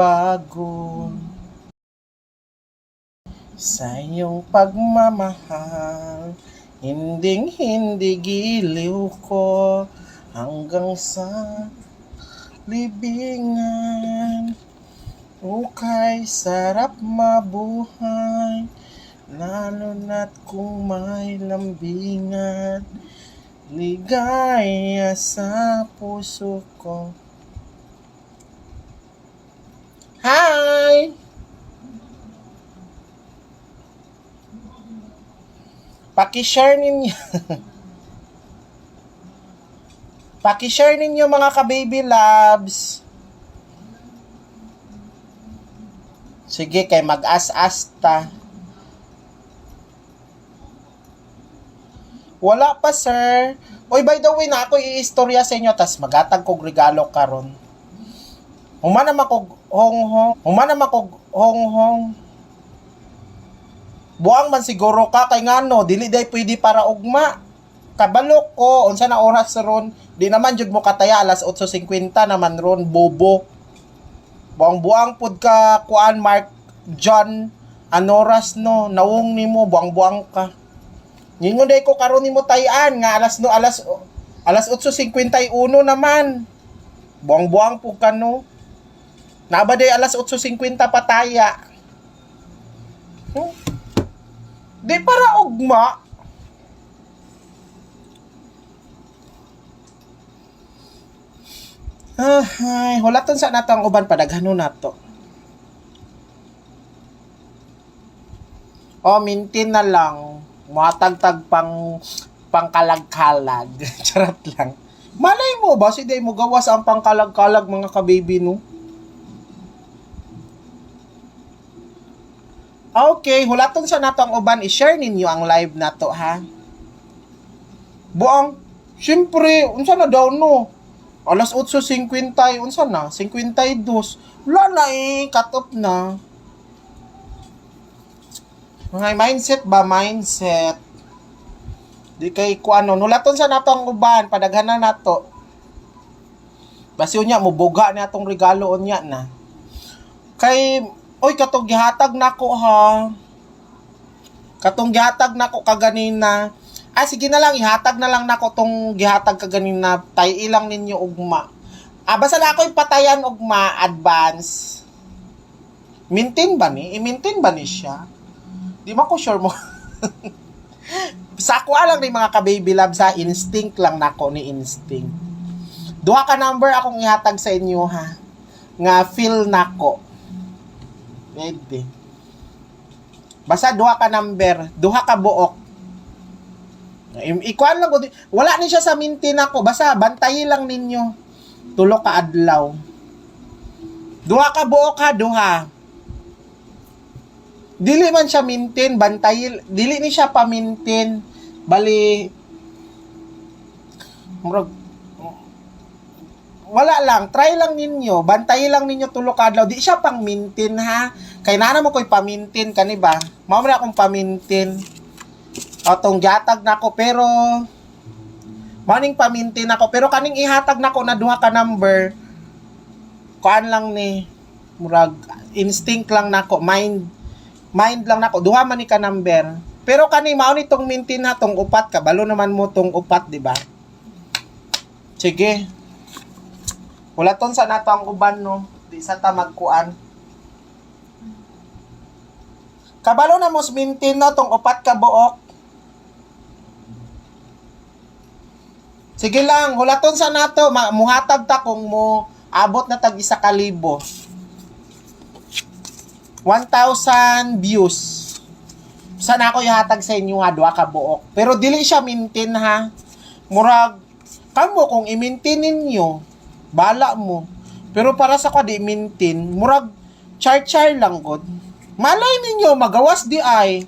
bago sa iyong pagmamahal. Hinding-hindi giliw ko hanggang sa libingan. Ukay sarap mabuhay, lalo na't kung may lambingan. Ligaya sa puso ko. Hi! Paki-share ninyo. Paki-share ninyo mga ka-baby loves. Sige, kay mag-as-as ta. Wala pa, sir. Oy, by the way, na ako i-istorya sa inyo, tas magatag kog regalo karon. Humana makog hong-hong. Buang man siguro ka kay ngano, dili day pwede para ugma. Kabalok ko, unsa na oras ron? Di naman jud mo kataya alas 8:50 naman ron, bobo. Buang-buang pud ka kuan Mark John anoras no, nawong nimo buang-buang ka. Ningon day ko karon nimo tayan nga alas 8:51 naman. Buang-buang pud ka no. Naba day alas 8:50 pataya. Di para ugma. Ay, hulaton sa nato ang uban padaghanon nato. Mintin na lang. Matagtag pangkalag-kalag. Charot lang. Malay mo ba si day mo gawas ang pangkalag-kalag mga ka-baby no? Okay, hulaton sa nato ang uban, i-share ninyo ang live nato ha. Buang, syempre, unsa na daw no? Alas 8:50, unsa na? 52. Wala na cut off na. Mga mindset ba? Mindset. Di kay kuano, hulaton sa nato ang uban, padaghanan nato. Basi unya, mubuga na atong regalo unya na. Kay oy, katong gihatag nako ha. Katong gihatag nako kaganina. Sige na lang, ihatag na lang nako tong gihatag kaganina. Tay ilang ninyo ugma. Basta na ako patayan ugma, advance. Maintain ba ni? I-maintain ba ni siya? Di ba ko sure mo? Sa ako lang ni mga ka-baby love sa instinct lang nako ni instinct. Duha ka number akong ihatag sa inyo ha. Nga feel nako. Pwede. Basta duha ka number, duha ka buok. Ikuan lang ko. Wala ni siya sa mintin ako. Basta bantayin lang ninyo. Tulo ka adlaw. Duha ka buok ha, duha. Dili man siya mintin, bantayin. Dili ni siya pamintin. Bali, wala lang, try lang ninyo, bantayin lang ninyo tulo ka adlaw. Di siya pang mintin ha. Kay nana mo ko'y pamintin kani ba? Mao man akong pamintin. Atong gihatag nako pero maning pamintin nako pero kaning ihatag nako na duha ka number. Kuan lang ni murag instinct lang nako, mind lang nako. Duha man ni ka number. Pero kani mao ni tong mintin ha, tong upat ka. Balo naman mo tong upat, di ba? Sige. Hulaton sa nato ang uban no, di sa ta magkuan. Kabalo na mo mintin no tong upat ka buok. Sige lang, hulaton sa nato, muhatag ta kung mo abot na tag 1,000. 1,000 views. Sana ako ihatag sa inyo ha, duha ka buok. Pero dili siya mintin ha. Murag kamo kung i-maintain ninyo, bala mo. Pero para sa ko di mintin, murag char-char lang god. Malay ninyo magawas di ay.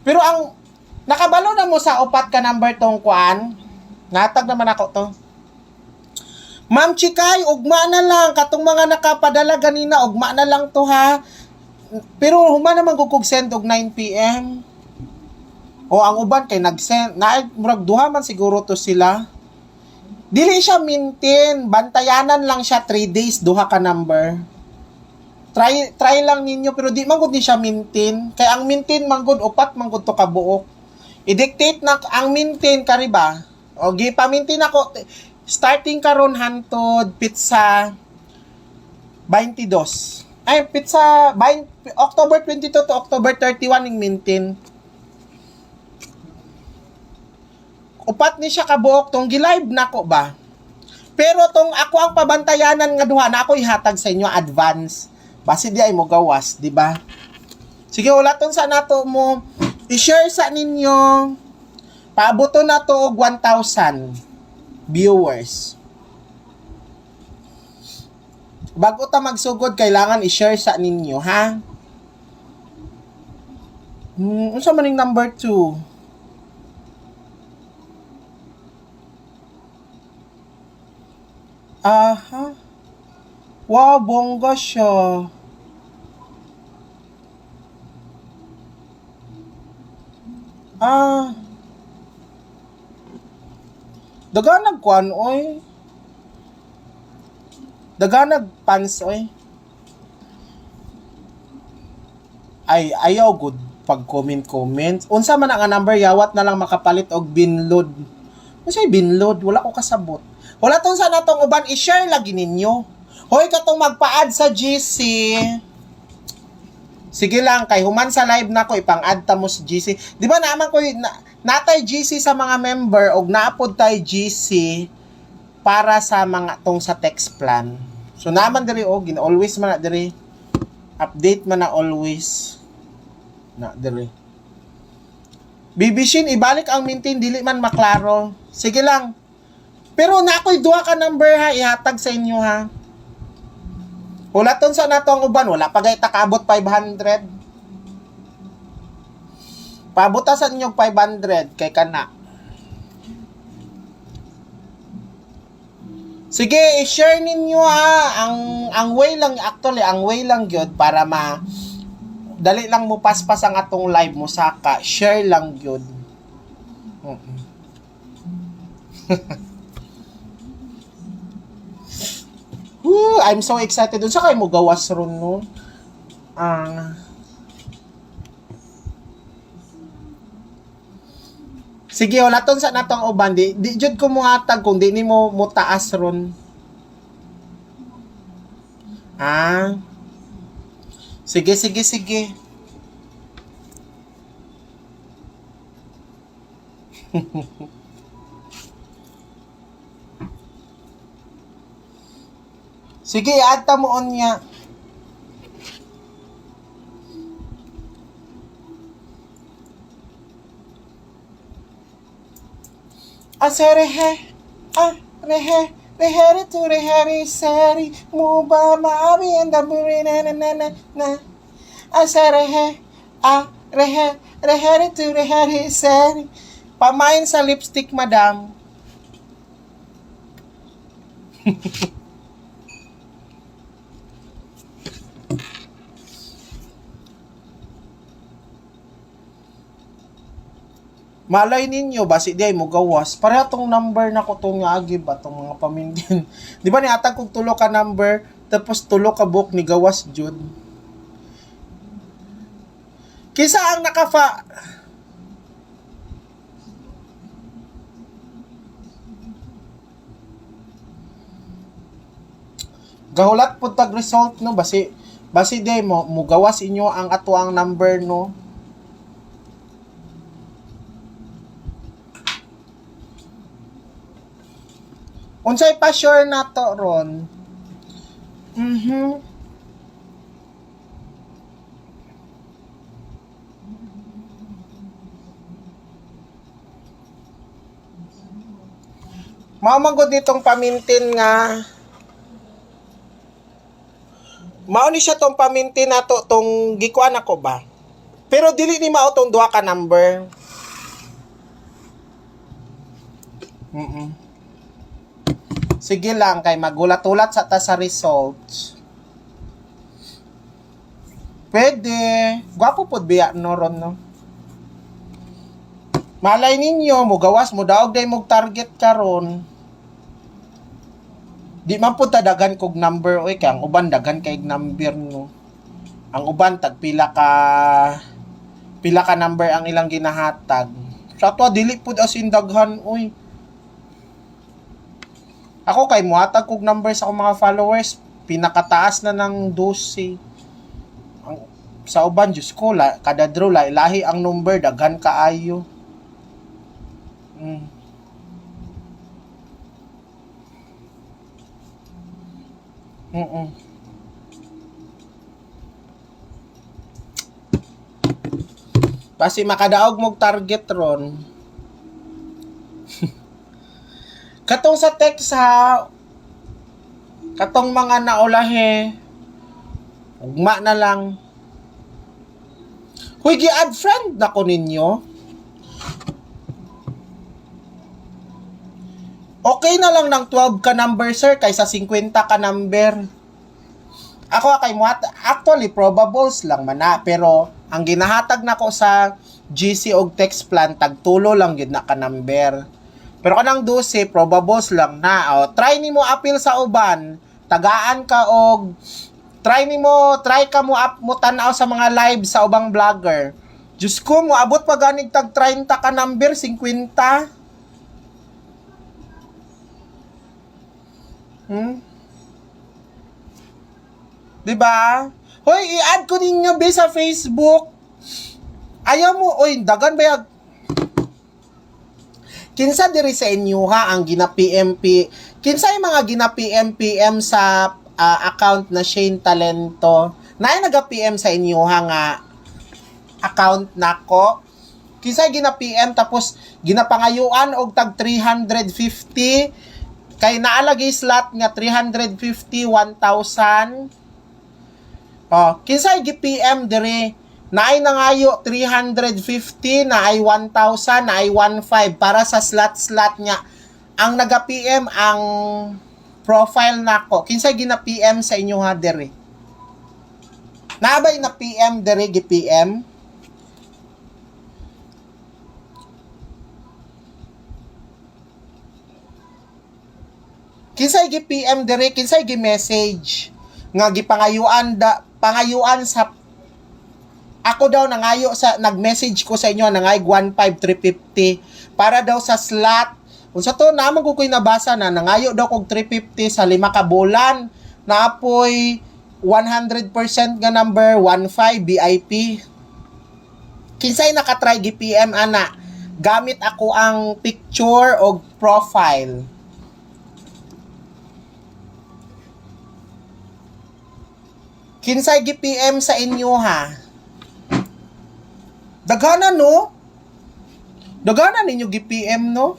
Pero ang nakabalo na mo sa upat ka number tong kuan. Natag naman ako to. Ma'am Chikay, ugma na lang katong mga nakapadala ganina, ugma na lang to ha. Pero huma naman gugog send og 9 PM. O ang uban kay nag-send, na murag duha man siguro to sila. Dili siya maintain, bantayanan lang siya 3 days, duha ka number. Try lang ninyo pero di man gud ni siya maintain. Kay ang maintain man gud upat man gud to ka buok. I-dictate na ang maintain kari ba? O gipa-maintain ako starting karon hantod pizza 22. Ay pizza October 22 to October 31 ning maintain. Upat ni siya ka buok tong gi-live nako ba? Pero tong ako ang pabantayanan nga duha na ako ihatag sa inyo advance. Basi di ay mo gawas, di ba? Sige, ulaton sa nato mo. I-share sa ninyo. Paaboto na to og 1,000 viewers. Bago ta magsugod, kailangan i-share sa ninyo, ha? Unsa man ning number 2? Aha. Wow, bongga siya. Daganag kwan, oy. Daganag pants, oy. Ay, ayaw good pag comment. Unsa man ang number, yawat na lang makapalit og binload. Unsay binload? Wala ko kasabot. Wala tong sa natong uban, i-share lagi ninyo. Hoy, katong magpa-add sa GC. Sige lang, kay human sa live na ko, ipang-add ta mo sa GC. Di ba naman ko, natay GC sa mga member, o naapod tay GC para sa mga tong sa text plan. So, naman diri, always man na diri. Update man na always. Na diri. Bibishin, ibalik ang maintain, dili man maklaro. Sige lang. Pero na ako'y duha ka number ha, ihatag sa inyo ha. Hulaton sa nato ang uban, wala pa gay takaabot 500. Paabutasan niyo 500 kay kana. Sige, i-share ninyo ha. Ang way lang actually, ang way lang gyud para dali lang mo paspas ang atong live mo saka. Share lang gyud. I'm so excited dun sa kayo mo gawas ron no. Sige, wala ton sa natong uban di jud ko muhatag kung di nimo mo taas ron. Sige. Sige, add ta mo on niya. Aserehe, rehere to rehere seri, muba maabi and daburi na. Aserehe, rehere to rehere seri. Pamain sa lipstick, madam. Malay ninyo, basi di ay mo gawas. Pareha tong number na ko tong agi ba, tong mga pamindin. Di ba niatag kong tulo ka number, tapos tulo ka book ni gawas jud. Kisa ang gahulat po tag result no, basi di ay mo gawas inyo ang ato ang number no. Unsay pa sure na to ron? Mao man gud nitong pamintin nga. Mao ni siya tong pamintin nato tong gikuan ako ba. Pero dili ni mao tong duha ka number. Sige lang, kay magulat-ulat sa ta sa results. Pwede. Gwapo po biya no ron no. Malay ninyo, mo gawas mo daog day mo target karon. Di man po tadagan kog number oy kay ang uban dagan kay number no. Ang uban tag pila ka number ang ilang ginahatag. Sa to dili pud as in daghan uy. Ako kay muhatag kog number sa akong mga followers, pinakataas na ng 12. Ang sa uban Diyos ko, kada draw lahi ang number, daghan kaayo. Basi makadaog mog target ron. Katong sa text ha, katong mga naulahe, ugma na lang. Huy, gi-add friend na ko ninyo. Okay na lang ng 12 ka number, sir, kaysa 50 ka number. Ako kay mo, actually, probables lang man na, pero ang ginahatag na ko sa GC og text plan, tagtulo lang yun na ka number. Pero kanang 12, probables lang na. O, try nimo appeal sa uban, tagaan ka og try ka mo tanaw sa mga live sa ubang vlogger. Diyos ko, mo abot pa ganig tag 30 ka number, 50. Diba? Hoy, i-add ko ninyo be sa Facebook. Ayaw mo, oy, dagan ba kinsa diri sa inyo ha ang gina-PMP, kinsa yung mga gina-PM sa account na Shane Talento, na naga-PM sa inyo ha nga account nako, kinsa gina-PM tapos ginapangayuan og tag 350, kay naalagay slot nga 350, 1,000. Kinsa gi-PM diri naay nangayo 350, naay 1,000, naay 1,500 para sa slot niya. Ang naga-PM ang profile nako. Kinsa gina-PM sa inyo ha dere? Naabay na PM dere gi-PM? Kinsay gi-PM dere? Kinsay gi-message nga gipangayuan sa ako daw nangayo sa nag-message ko sa inyo nangay 1,500, 350 para daw sa slot. Unsa to naman ko koy nabasa na nangayo daw kog 350 sa 5 ka bulan. Naapoy 100% nga number 15 VIP. Kinsay nakatry gi-PM ana? Gamit ako ang picture o profile. Kinsay gi-PM sa inyo ha? Daghanan no? Daghanan ninyo gi-PM no?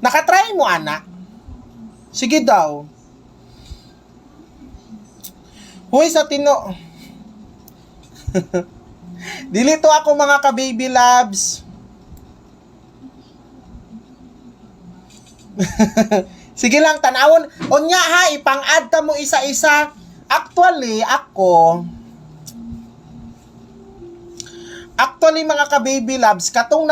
Nakatry mo ana? Sige daw. Huy sa tino. Dili to ako mga ka-baby loves. Sige lang tanawon. Onya ha, ipang-add ta mo isa-isa. Actually mga ka-baby loves, katong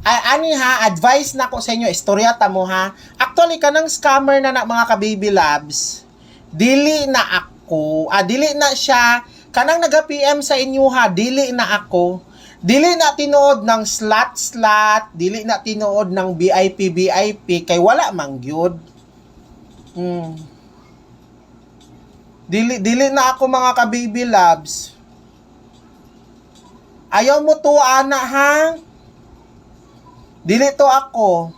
ani ha, advice na ko sa inyo, istorya ta mo ha. Actually kanang scammer na mga ka-baby loves, dili na siya, kanang naga-PM sa inyo ha, dili na ako. Dili na tinuod ng slot, dili na tinuod ng VIP, kay wala mang gyud. Dili na ako mga ka-baby loves. Ayaw mo to ana ha? Dili to ako.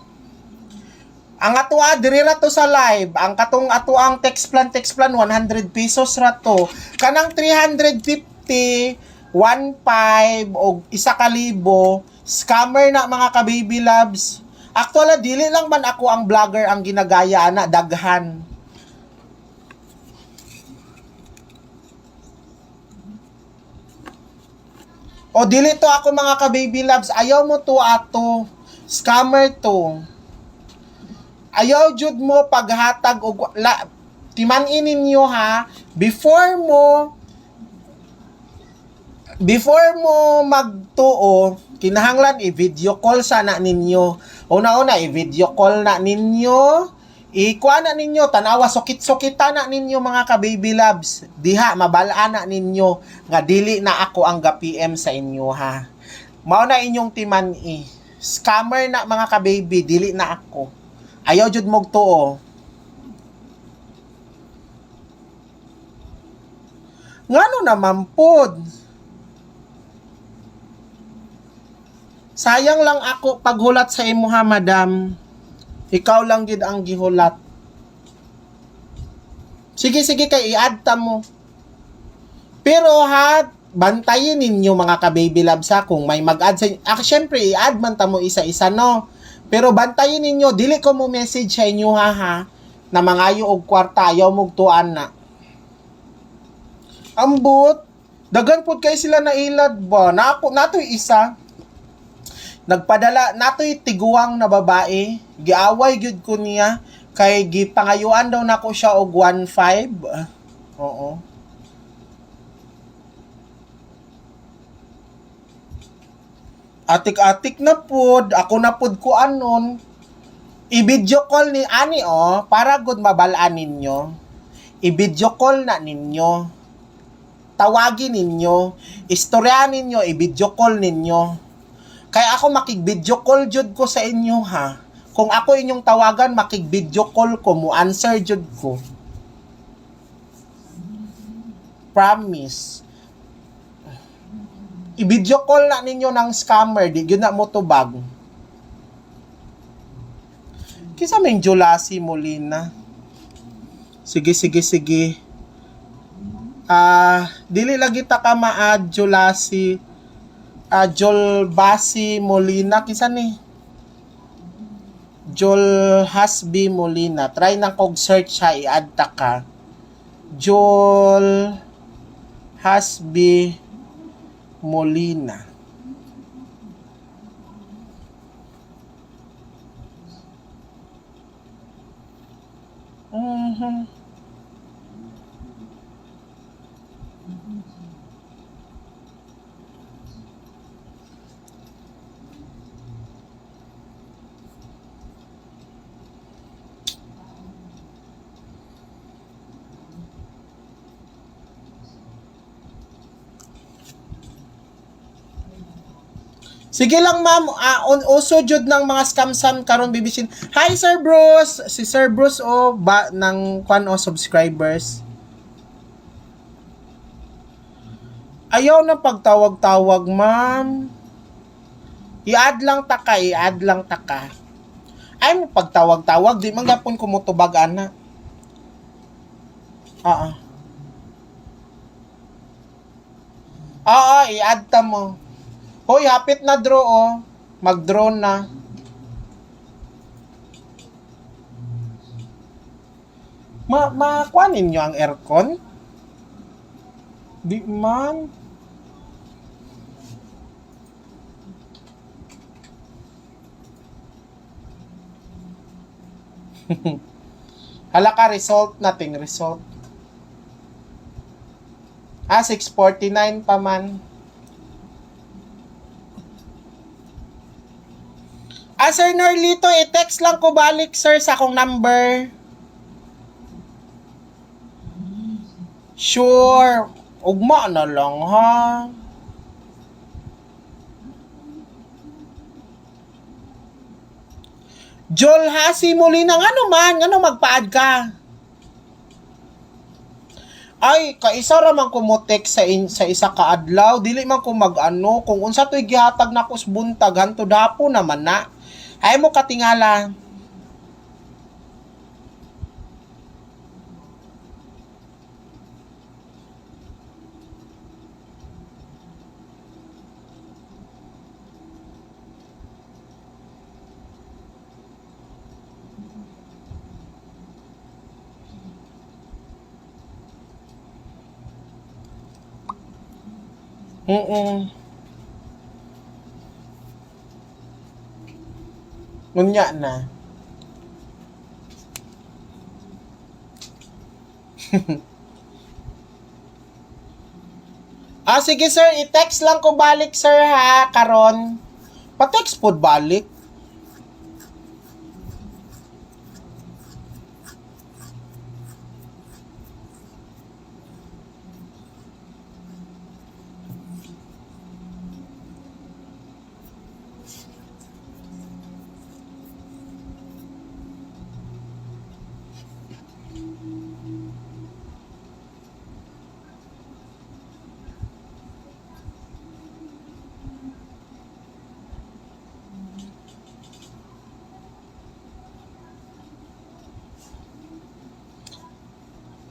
Ang atua diri ra to sa live, ang katong atuang text plan 100 pesos ra to. Kanang 350, 1,500 o 1,000 scammer na mga ka-baby loves. Actually dili lang man ako ang vlogger ang ginagaya ana, daghan. O dili to ako mga ka-baby loves, ayaw mo to ato. Scammer to. Ayaw jud mo paghatag og timan-in ninyo ha, before mo magtuo, kinahanglan i-video call sana ninyo. Una-una i-video call na ninyo, Ikuha na ninyo, tanawa, sukit-sukita na ninyo mga ka-baby loves. Diha, mabalaan na ninyo nga dili na ako ang ga-PM sa inyo ha. Mao na inyong timan Scammer na mga ka-baby, dili na ako. Ayaw jud mog tuo. Ngano naman pod? Sayang lang ako paghulat sa imo ha, madam. Ikaw lang gid ang gihulat. Sige kay i-add ta mo. Pero ha, bantayin ninyo mga ka-baby loves ha kung may mag-add sa inyo. Syempre i-add man ta mo isa-isa no. Pero bantayin ninyo, dili ko mo message sa inyo ha na mangayo og kwarta, ayaw mog tuan na. Ambot, dagan pod kay sila na ilad ba? Natoy isa. Nagpadala natoy tiguang na babae, giaway gyud ko niya kay gipangayuan daw nako siya og 1.5. Oo. Atik-atik na pod, ako na pod ko anon. I-video call ni ani para gud mabalaan ninyo. I-video call na ninyo. Tawagin ninyo, istoryahan ninyo, i-video call ninyo. Kaya ako makig-video call jud ko sa inyo ha. Kung ako inyong tawagan, makig-video call ko, mo answer jud ko. Promise. I-video call na ninyo ng scammer, di yun na mo tubag. Kisa may Julasi Molina. Sige. Dili lagi ta ka ma-add Julasi. Jolbasi Molina, kisa ni Jol Hasbi Molina. Try na kog search ha, i-add ta ka. Jol Hasbi Molina. Sige lang ma'am, uso jud ng mga scam karon bibisin. Hi Sir Bruce, si Sir Bruce ba ng subscribers. Ayaw na pagtawag-tawag ma'am. I-add lang ta ka. Ay mo pagtawag-tawag, di man gapon ko mo tubag ana. I-add ta mo. Hoy, hapit na draw mag-draw na. Makuanin nyo ang aircon? Di man. Halaka, result nating result. 649 pa man. Sir Norlito, i-text lang ko balik, sir, sa akong number. Sure. Ugma na lang, ha? Jol Hasi Molina, ano man? Ano magpa-add ka? Ay, kaisa raman ko mo text sa isa ka adlaw. Dili man ko mag-ano. Kung unsa to'y gihatag na ko sa buntag, hanto dapo naman na. Ay mo katingala. Ngunya na. Sige sir, i-text lang ko balik sir ha, karon. Pa-text po balik.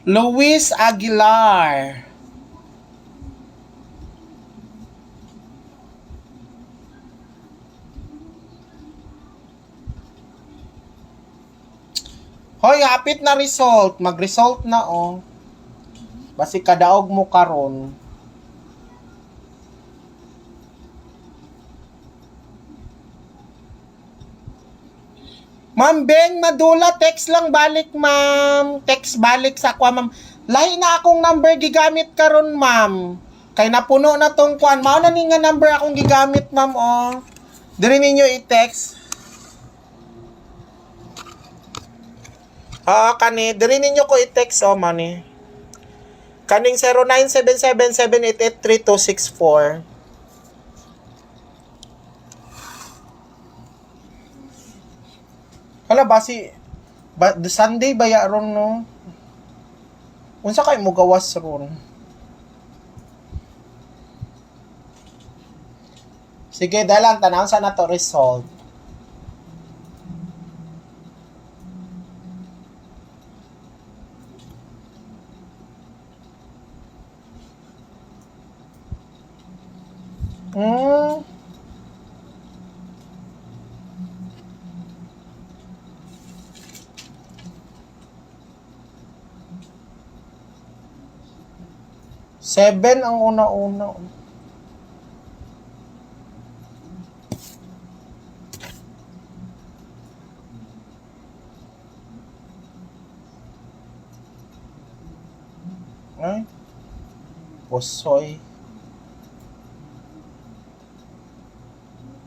Luis Aguilar. Hoy, hapit na result. Mag-result na, oh. Basi kadaog mo karon. Ma'am Beng Madula, text lang balik, ma'am. Text balik sa kwa, ma'am. Lahi na akong number gigamit karon, ma'am. Kay napuno na tong kwan. Mao na ni nga number akong gigamit, ma'am, oh. Diri ninyo i-text. Kani, diri ninyo ko i-text, oh, mani. Kaning 0977-788-3264. Hala, Sunday ba ya ron, no? Unsa kay mo gawas ron? Sige, dalang tanaw sa na to result. Hmm. Seven ang una-una. Ay. Posoy.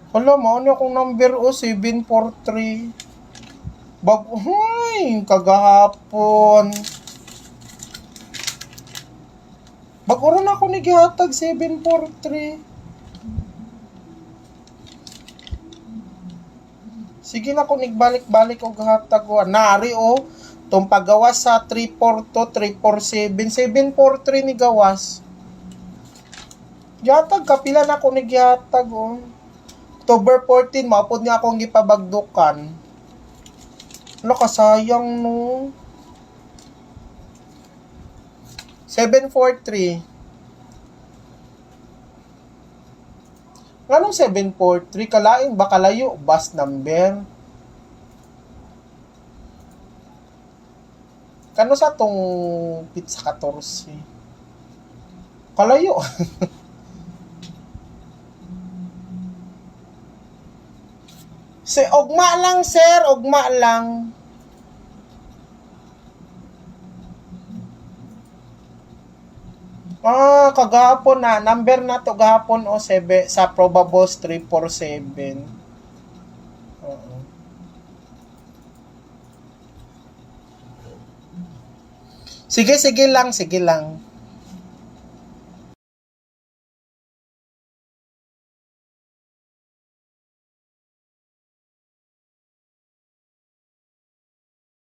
Hala, maano akong number, 743. Kagahapon. Baguran ako ni gihatag 743. Sige na kung nagbalik-balik o gahatag ko. Nari, itong paggawas sa 342, 347, 743 ni gawas. Gihatag, kapila na ako ni gihatag, October 14, maupod niya akong gipabagdukan. Wala, kasayang, no. 743. Anong 743? Kalain ba kalayo? Bus number? Kano sa tong pizza 14? Kalayo. Ugma lang, sir. Ugma lang. Kagahapon na. Number na to gahapon sa probables 347. Sige lang.